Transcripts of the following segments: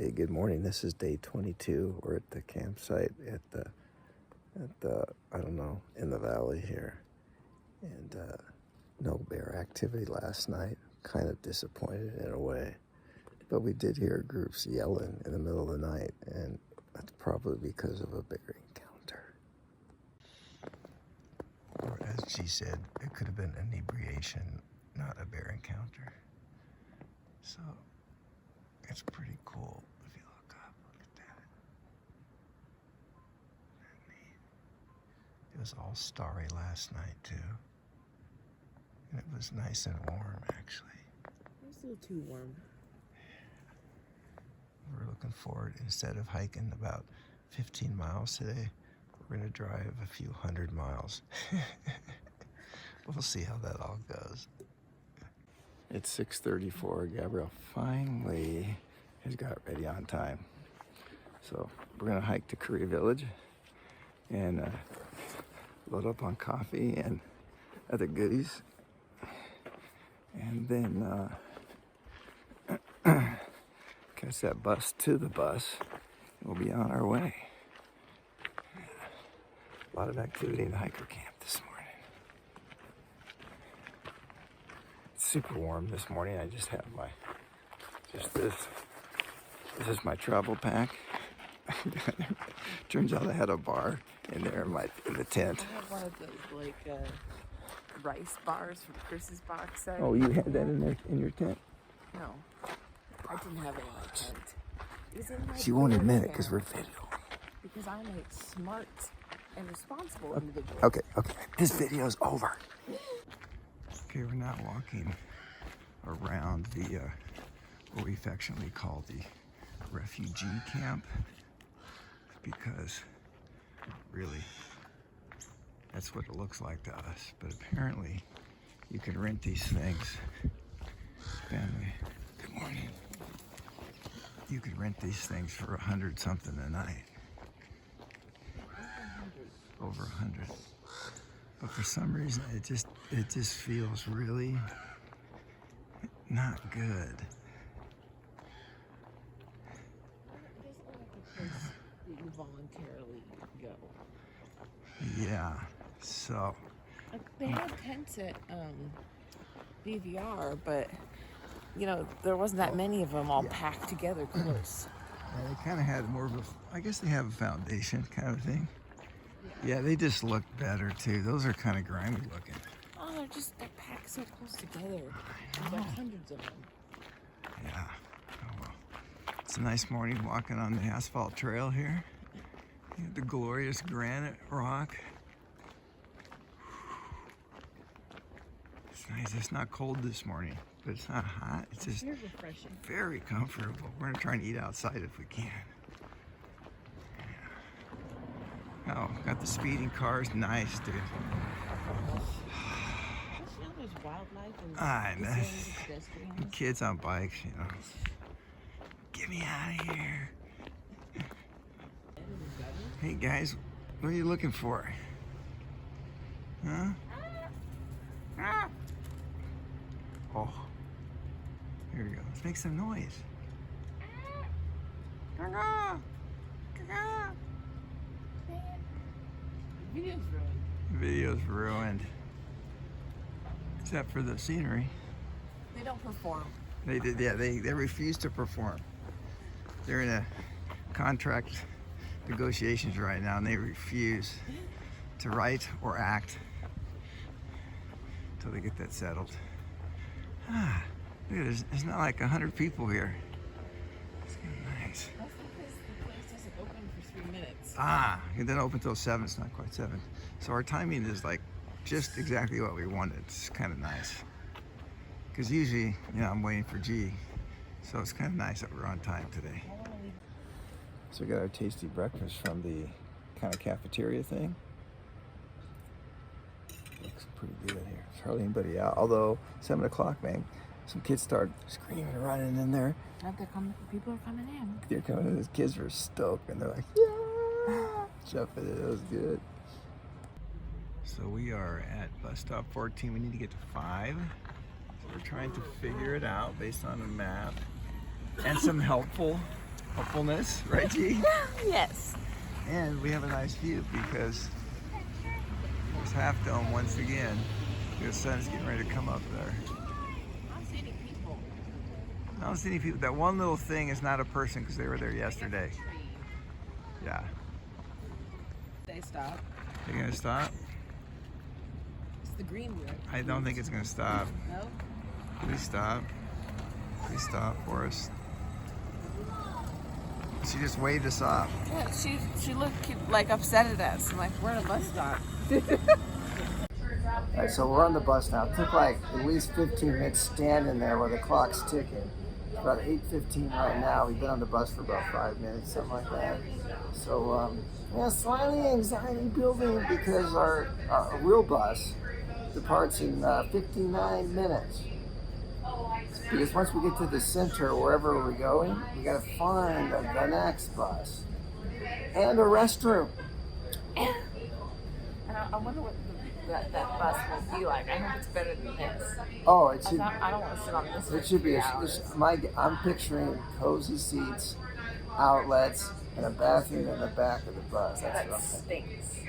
Hey, good morning. This is day 22. We're at the campsite at the I don't know, in the valley here. And no bear activity last night. Kind of disappointed in a way. But we did hear groups yelling in the middle of the night, and that's probably because of a bear encounter. Or as she said, it could have been inebriation, not a bear encounter. So it's pretty cool if you look up. Look at that. Isn't that neat? It was all starry last night too. And it was nice and warm actually. It was a little too warm. We're looking forward, instead of hiking about 15 miles today, we're gonna drive a few hundred miles. We'll see how that all goes. It's 6:34. Gabrielle finally has got ready on time. So we're gonna hike to Curry Village and load up on coffee and other goodies. And then catch that bus to the bus, and we'll be on our way. A lot of activity in the hiker camp this morning. It's super warm this morning. I just have this is my travel pack. Turns out I had a bar in there in the tent. I have one of those rice bars from Chris's box set. Oh, you had that in your tent? No, I didn't have it in my tent. It was in my She won't admit it tent because we're video. Because I'm a smart and responsible individual. Okay. This video's over. Okay, we're now walking around the what we affectionately call the refugee camp, because really that's what it looks like to us. But apparently you can rent these things. Family, good morning. You could rent these things for $100 something a night. Over 100. But for some reason it just feels really not good. That you voluntarily go. Yeah, so They had tents at BVR, but there wasn't that many of them all packed together close. yeah, they kind of had more of I guess they have a foundation kind of thing. Yeah, they just look better too. Those are kind of grimy looking. Oh, they're packed so close together. There are hundreds of them. Yeah. Oh well. It's a nice morning walking on the asphalt trail here. You have the glorious granite rock. It's nice. It's not cold this morning, but it's not hot. It's just very refreshing. Very comfortable. We're gonna try and eat outside if we can. Oh, got the speeding cars. Nice, dude. There's wildlife and and kids on bikes, Get me out of here. Hey guys, what are you looking for? Huh? Oh, here we go. Let's make some noise. Video's ruined. Except for the scenery. They don't perform. They did, yeah, they refuse to perform. They're in a contract negotiations right now, and they refuse to write or act until they get that settled. Look at this. There's not like 100 people here. It's kind of nice. That's because the place doesn't open for 3 minutes. It didn't open till 7. It's not quite 7. So our timing is like just exactly what we wanted. It's kind of nice. Because usually, I'm waiting for G. So it's kind of nice that we're on time today. So we got our tasty breakfast from the kind of cafeteria thing. Looks pretty good here. There's hardly anybody out. Although 7 o'clock, man, some kids start screaming and running in there. People are coming in. They're coming in. Those kids were stoked, and they're like, yeah, jumping in. It was good. So we are at bus stop 14. We need to get to 5. So we're trying to figure it out based on a map and some helpful hopefulness, right, G? Yes. And we have a nice view because there's Half Dome once again. The sun's getting ready to come up there. I don't see any people. I don't see any people. That one little thing is not a person because they were there yesterday. Yeah. They stop. They're gonna stop? It's the green wood. I don't think it's gonna stop. No? Please stop. Please stop for us. She just waved us off. Yeah, she looked like upset at us. I'm like, we're at a bus stop. All right, so we're on the bus now. It took like at least 15 minutes standing there while the clock's ticking. It's about 8:15 right now. We've been on the bus for about 5 minutes, something like that. So, yeah, slightly anxiety building because our real bus departs in 59 minutes. Because once we get to the center, wherever we're going, we gotta find the next bus and a restroom. And I wonder what that bus will be like. I hope it's better than this. Oh, it should. I don't want to sit on this. It should be. I'm picturing cozy seats, outlets, and a bathroom in the back of the bus. That's what I'm thinking. Stinks.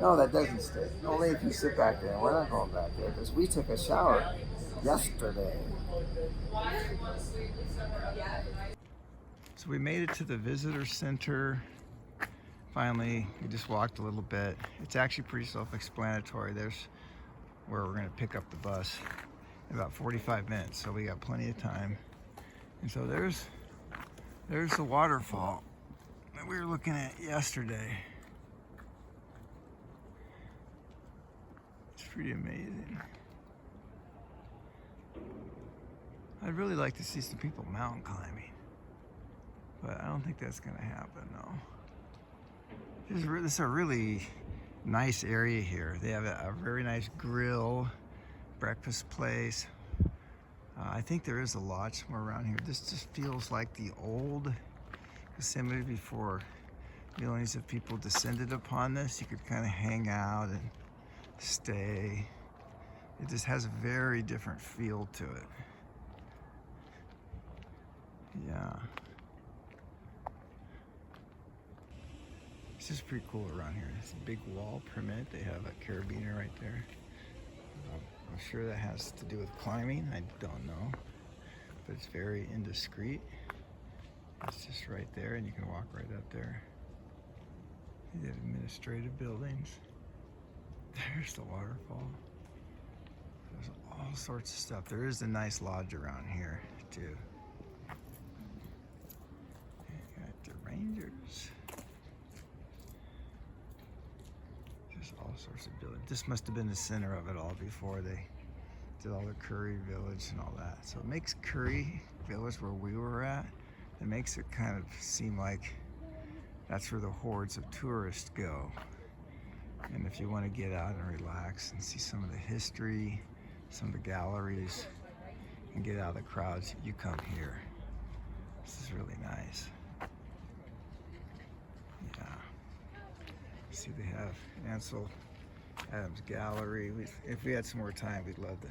No, that doesn't stink. Only if you sit back there. We're not going back there because we took a shower yesterday. So we made it to the visitor center. Finally, we just walked a little bit. It's actually pretty self-explanatory. There's where we're gonna pick up the bus in about 45 minutes, so we got plenty of time. And so there's the waterfall that we were looking at yesterday. It's pretty amazing. I'd really like to see some people mountain climbing, but I don't think that's gonna happen, no. This is a really nice area here. They have a very nice grill, breakfast place. I think there is a lodge somewhere around here. This just feels like the old Yosemite before millions of people descended upon this. You could kind of hang out and stay. It just has a very different feel to it. Yeah. It's just pretty cool around here. It's a big wall permit. They have a carabiner right there. I'm sure that has to do with climbing. I don't know. But it's very indiscreet. It's just right there, and you can walk right up there. They have administrative buildings. There's the waterfall. There's all sorts of stuff. There is a nice lodge around here, too. Got the Rangers. There's all sorts of buildings. This must have been the center of it all before they did all the Curry Village and all that. So it makes Curry Village, where we were at, it makes it kind of seem like that's where the hordes of tourists go. And if you want to get out and relax and see some of the history, some of the galleries, and get out of the crowds, you come here. This is really nice. Yeah. See, they have Ansel Adams Gallery. If we had some more time, we'd love to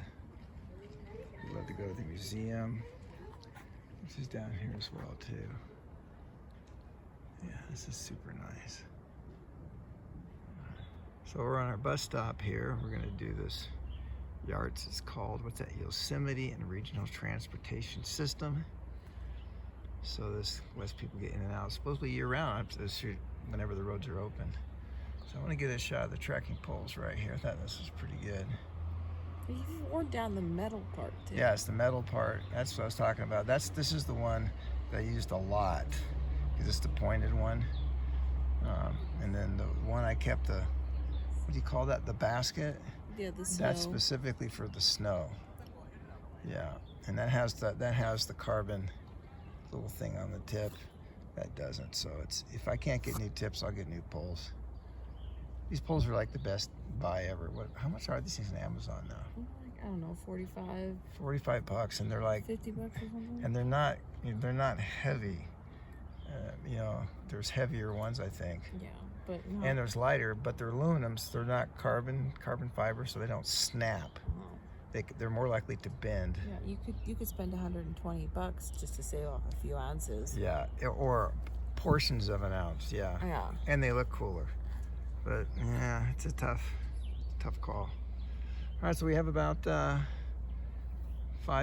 go to the museum, which is down here as well too. Yeah, this is super nice. So we're on our bus stop here. We're gonna do this YARTS. It's called, what's that? Yosemite and Regional Transportation System. So this lets people get in and out, supposedly year round, whenever the roads are open. So I want to get a shot of the trekking poles right here. I thought this was pretty good. You've worn down the metal part too. Yeah, it's the metal part. That's what I was talking about. This is the one that I used a lot because it's the pointed one. And then the one I kept what do you call that? The basket. Yeah, the snow. That's specifically for the snow. Yeah, and that has the carbon little thing on the tip. That doesn't. So if I can't get new tips, I'll get new poles. These poles are like the best buy ever. How much are these things on Amazon now? I don't know, 45. $45, and they're like 50 bucks or something. And they're not heavy. You know, there's heavier ones, I think. Yeah, but and there's lighter, but they're aluminums. They're not carbon fiber, so they don't snap. No. they're more likely to bend. Yeah, you could spend $120 just to save off a few ounces. Yeah, or portions of an ounce. Yeah. Yeah. And they look cooler. But yeah, it's a tough call. All right, so we have about 5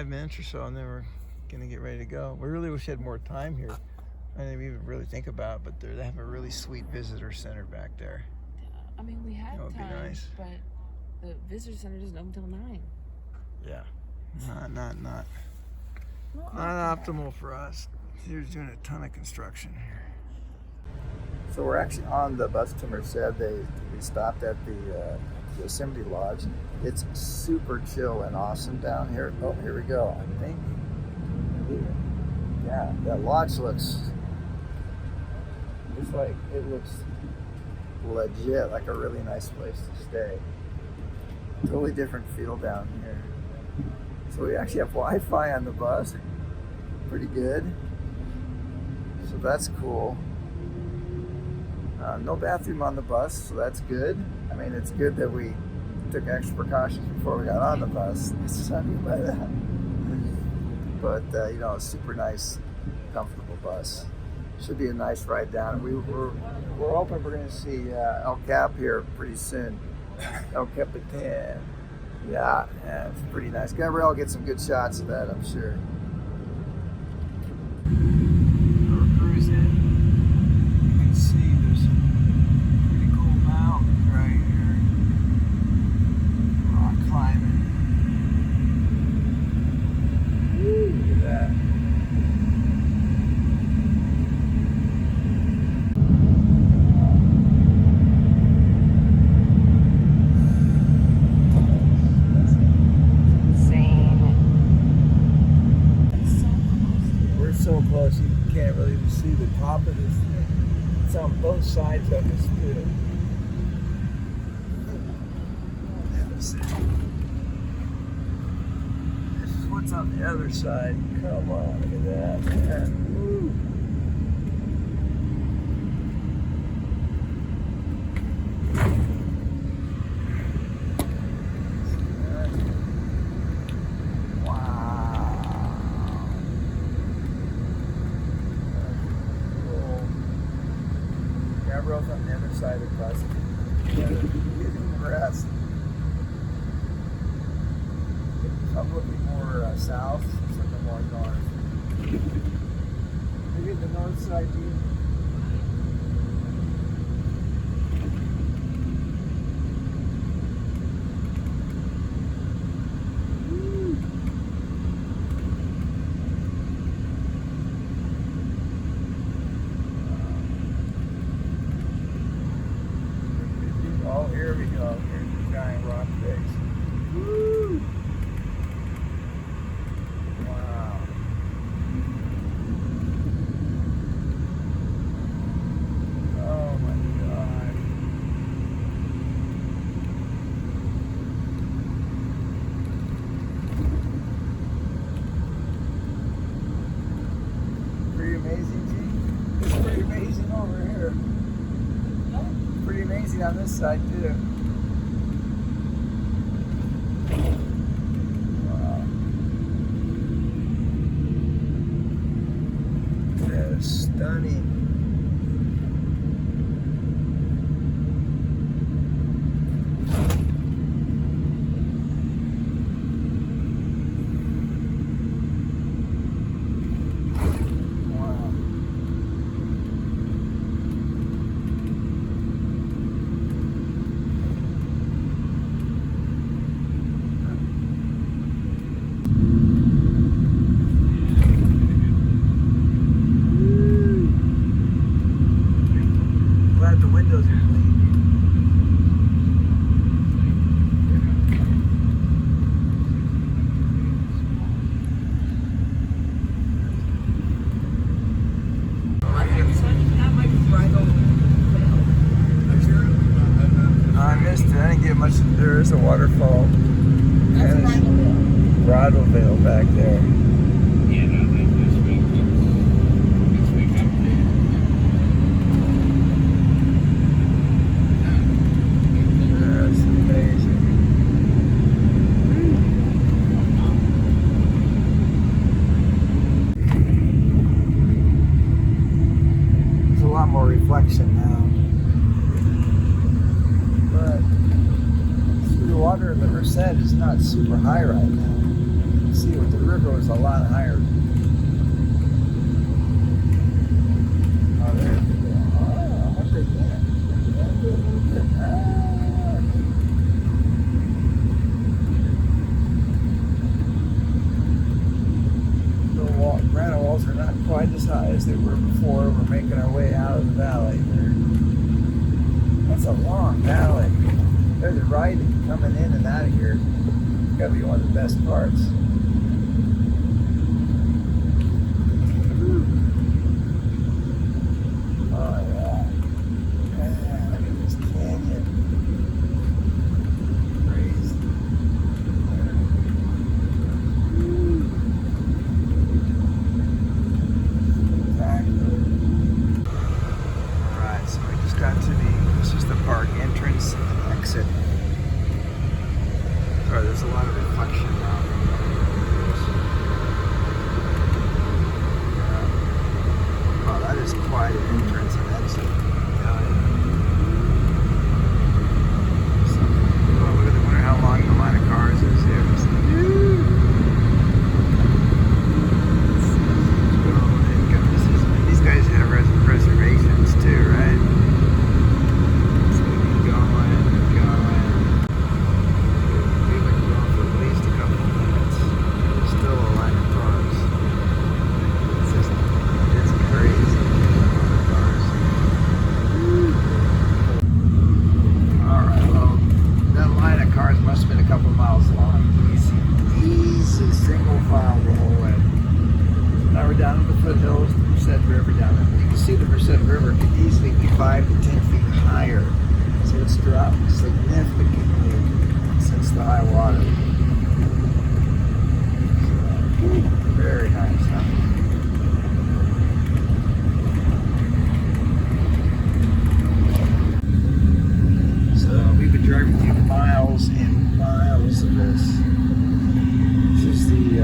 minutes or so, and then we're gonna get ready to go. We really wish we had more time here. I didn't even really think about it, but they have a really sweet visitor center back there. I mean, we had That would be time, nice. but the visitor center doesn't open until 9. Yeah, not optimal for us. They're doing a ton of construction here. So we're actually on the bus to Merced. We stopped at the Yosemite Lodge. It's super chill and awesome down here. Oh, here we go. I think. Yeah, that lodge looks like it looks legit, like a really nice place to stay. Totally different feel down here. So we actually have Wi-Fi on the bus. Pretty good. So that's cool. No bathroom on the bus, so that's good. I mean, it's good that we took extra precautions before we got on the bus. It's sunny by that. But, a super nice, comfortable bus. Should be a nice ride down. We're hoping we're going to see El Cap here pretty soon. El Capitan. Yeah, it's pretty nice. Gabrielle will get some good shots of that, I'm sure. We're cruising. You can see there's some pretty cool mountains right here. Rock climbing. Woo, look at that. So close you can't really even see the top of this thing. It's on both sides of us too. This is what's on the other side. Come on, look at that, man. Woo. Gabrielle's on the other side of the bus. Getting rest. I'm looking more south, something more north. Maybe the north side, dude. Oh, here we go. Here's the giant rock face. Woo! Wow. Oh my God. Pretty amazing, G. It's pretty amazing over here. Pretty amazing on this side too. Wow. That is stunning. Glad the windows are clean. I missed it. I didn't get much. There is a waterfall. And Bridal Veil back there. Yeah, no, this week update. That's amazing. Merced is not super high right now. See, what the river was a lot higher. Oh, there we go. Oh, what they doing? The granite walls are not quite as high as they were before. We're making our way out of the valley here. That's a long valley. There's a ride coming in and out of here. It's got to be one of the best parts. Oh, yeah. Man, look at this canyon. Crazy. Alright, so we just got to this is the park entrance and exit. Sorry, there's a lot of reflection now. Wow, that is quite an entrance and exit. Oh, look at the, wonder how long the line of cars is here. It's like, these guys have reservations too, right? So keep going. We've been going for at least a couple of minutes. There's still a line of cars. It's crazy. Alright, well, that line of cars must have been a couple of miles long. Easy single file the whole way. Now we're down at the foothills, the Merced River down there. You can see the Merced River could easily be 5 to 10 feet higher. So it's dropped significantly since the high water. So, very nice, huh? So we've been driving through miles and miles of this. This is the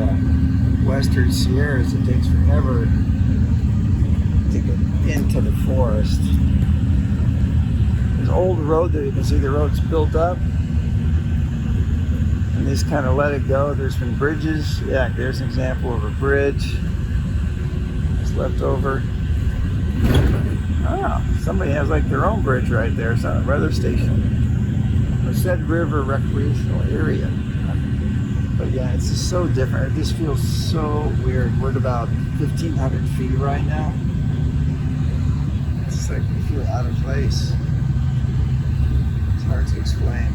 Western Sierras. It takes forever to get into the forest. There's an old road there. You can see the road's built up. And they just kind of let it go. There's been bridges. Yeah, there's an example of a bridge. It's left over. Ah, somebody has like their own bridge right there. It's on a weather station. Merced River Recreational Area. But yeah, it's just so different. It just feels so weird. We're at about 1,500 feet right now. It's like we feel out of place. It's hard to explain.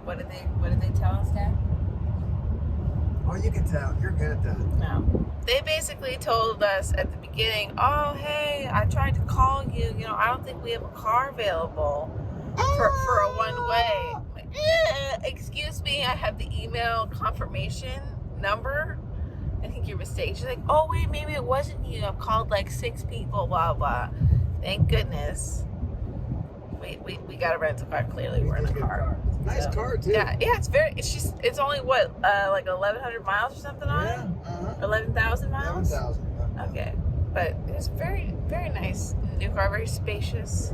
What did they tell us, Dad? Oh, you can tell. You're good at that. No. They basically told us at the beginning, oh, hey, I tried to call you. You know, I don't think we have a car available for a one-way. I'm like, excuse me, I have the email confirmation number. I think you're mistaken. She's like, oh, wait, maybe it wasn't you. I've called like 6 people, blah, blah. Thank goodness. We got a rental car. Clearly, we're in a car. Nice car too. Yeah, it's only what, like 1,100 miles or something on it? 11,000 miles? 11,000. Okay. But it's very, very nice. New car, very spacious,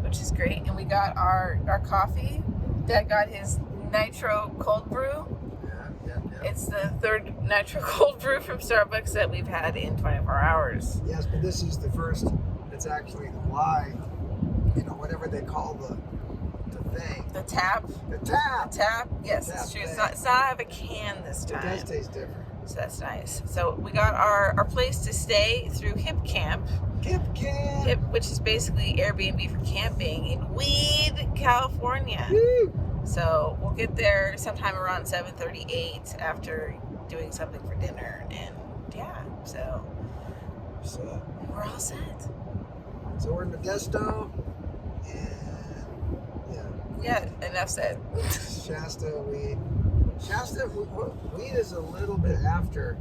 which is great. And we got our coffee. Dad got his nitro cold brew. Yeah. It's the 3rd nitro cold brew from Starbucks that we've had in 24 hours. Yes, but this is the first that's actually live. You know, whatever they call the thing. The tap. The tap. The tap. Yes, The it's tap true. thing. It's not out of a can this It time. does taste different. So that's nice. So we got our place to stay through Hip Camp. Hip, Which is basically Airbnb for camping in Weed, California. Woo! So we'll get there sometime around 7:38 after doing something for dinner, and yeah, so we're all set. So we're in Modesto, and Yeah, enough said. Shasta, Weed. Weed is a little bit after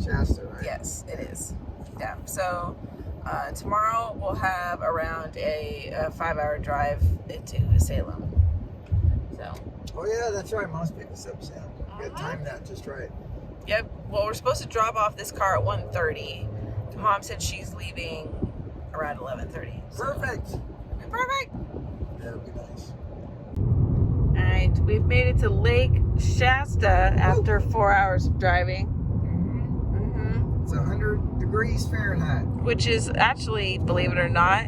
Shasta, right? Yes, it is. Yeah. So tomorrow we'll have around a 5-hour drive into Salem. So. Oh yeah, that's right. Most people said Sam. You got to time that just right. Yep. Well, we're supposed to drop off this car at 1:30. Mom said she's leaving around 11:30. Perfect. Perfect. That'll be nice. All right, we've made it to Lake Shasta after 4 hours of driving. It's 100 degrees Fahrenheit. Which is actually, believe it or not,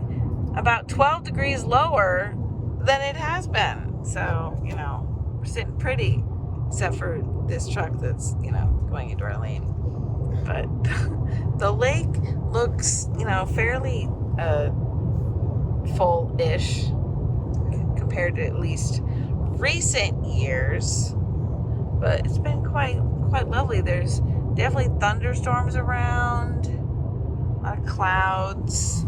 about 12 degrees lower than it has been. So, you know, we're sitting pretty, except for this truck that's, you know, going into our lane. But the lake looks, you know, fairly full-ish compared to at least recent years. But it's been quite lovely. There's definitely thunderstorms around, a lot of clouds.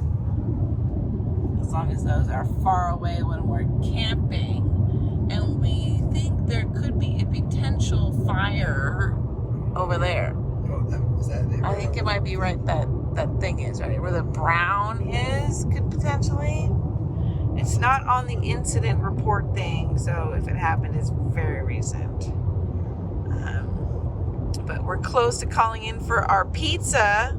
As long as those are far away when we're camping. And we think there could be a potential fire over there. Oh, is that it? I think it might be right that thing is right where the brown is, could potentially. It's not on the incident report thing, so if it happened, it's very recent. But we're close to calling in for our pizza.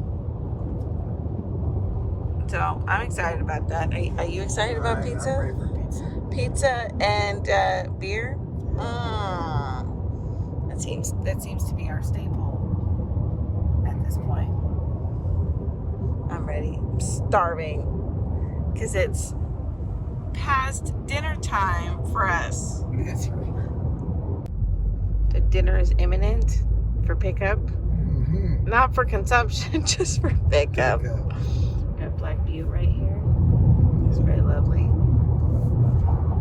So I'm excited about that. Are you excited about pizza? I'm ready for pizza. Pizza and beer. That seems to be our staple at this point. I'm ready. I'm starving because it's past dinner time for us. That's right. The dinner is imminent for pickup. Mm-hmm. Not for consumption, just for pickup. Got Black Butte right here. It's very lovely.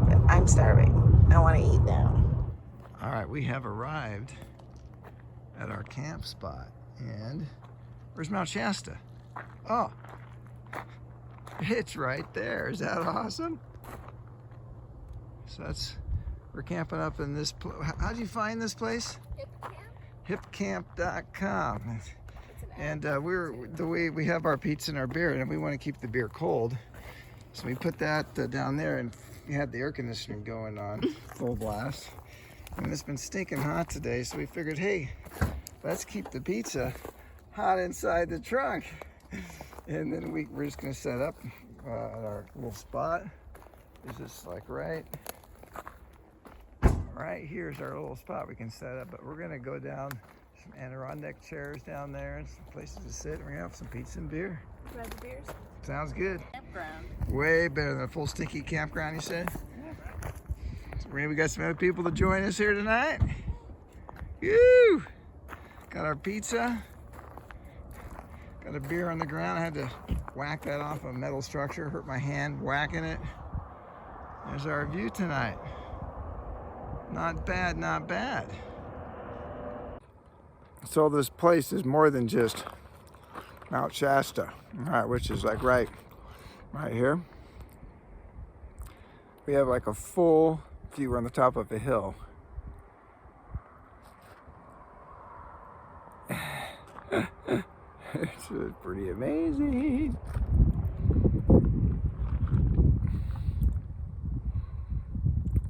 But I'm starving. I want to eat now. All right, we have arrived at our camp spot. And where's Mount Shasta? Oh, it's right there. Is that awesome? So we're camping up in this. How'd you find this place? Hipcamp.com. And we have our pizza and our beer, and we want to keep the beer cold. So we put that down there, and we had the air conditioning going on full blast. And it's been stinking hot today, so we figured, hey, let's keep the pizza hot inside the trunk. And then we're just gonna set up at our little spot. It's just like right here's our little spot we can set up, but we're gonna go down some Adirondack chairs down there and some places to sit. We're gonna have some pizza and beer. Grab the beers. Sounds good. Campground. Way better than a full stinky campground, you said? So we got some other people to join us here tonight. Woo! Got our pizza. Got a beer on the ground. I had to whack that off a metal structure. Hurt my hand whacking it. There's our view tonight. Not bad, not bad. So this place is more than just Mount Shasta, all right, which is like right here. We have like a full view. We're on the top of a hill. It's pretty amazing.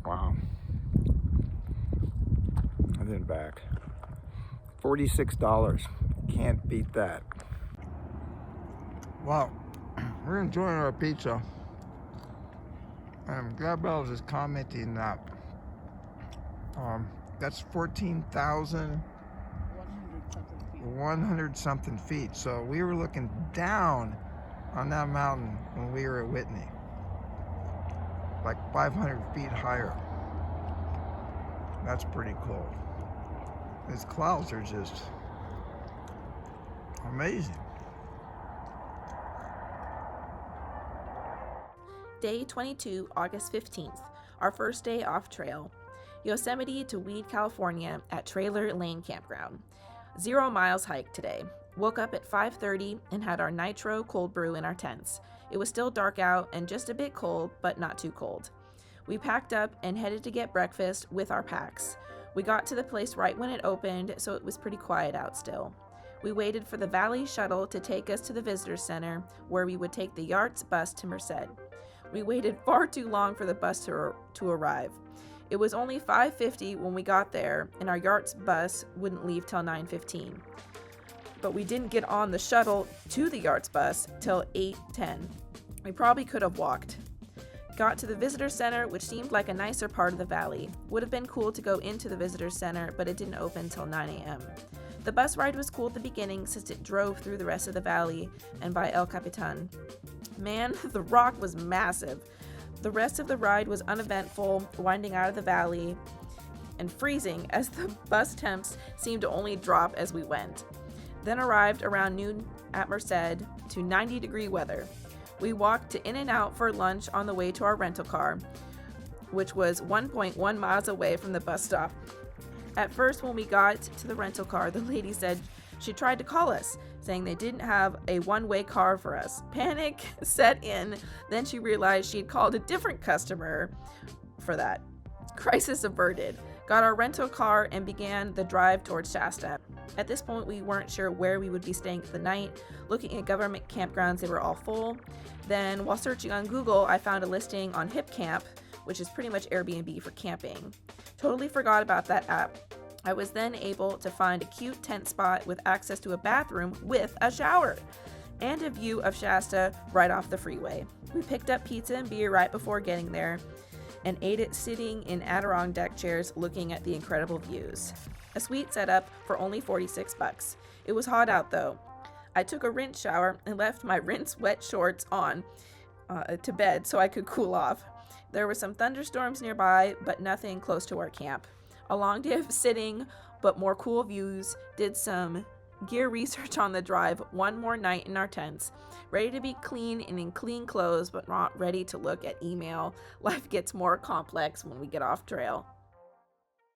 Wow. And then back. $46. Can't beat that. Wow. We're enjoying our pizza. Gabrielle's is commenting that that's 14,100 something feet. So we were looking down on that mountain when we were at Whitney, like 500 feet higher. That's pretty cool. These clouds are just amazing. Day 22, August 15th, our first day off trail. Yosemite to Weed, California at Trailer Lane Campground. 0 miles hike today. Woke up at 5:30 and had our nitro cold brew in our tents. It was still dark out and just a bit cold, but not too cold. We packed up and headed to get breakfast with our packs. We got to the place right when it opened, so it was pretty quiet out still. We waited for the Valley shuttle to take us to the visitor center, where we would take the Yarts bus to Merced. We waited far too long for the bus to arrive. It was only 5:50 when we got there, and our Yarts bus wouldn't leave till 9:15. But we didn't get on the shuttle to the Yarts bus till 8:10. We probably could have walked. Got to the visitor center, which seemed like a nicer part of the valley. Would have been cool to go into the visitor center, but it didn't open till 9 a.m. The bus ride was cool at the beginning since it drove through the rest of the valley and by El Capitan. Man, the rock was massive. The rest of the ride was uneventful, winding out of the valley and freezing as the bus temps seemed to only drop as we went. Then arrived around noon at Merced to 90-degree weather. We walked to In-N-Out for lunch on the way to our rental car, which was 1.1 miles away from the bus stop. At first, when we got to the rental car, the lady said she tried to call us, saying they didn't have a one-way car for us. Panic set in, then she realized she'd called a different customer for that. Crisis averted. Got our rental car and began the drive towards Shasta. At this point, we weren't sure where we would be staying for the night. Looking at government campgrounds, they were all full. Then, while searching on Google, I found a listing on HipCamp, which is pretty much Airbnb for camping. Totally forgot about that app. I was then able to find a cute tent spot with access to a bathroom with a shower and a view of Shasta right off the freeway. We picked up pizza and beer right before getting there and ate it sitting in Adirondack chairs looking at the incredible views. A sweet setup for only $46. It was hot out though. I took a rinse shower and left my rinse wet shorts on to bed so I could cool off. There were some thunderstorms nearby, but nothing close to our camp. A long day of sitting, but more cool views. Did some gear research on the drive. One more night in our tents. Ready to be clean and in clean clothes, but not ready to look at email. Life gets more complex when we get off trail.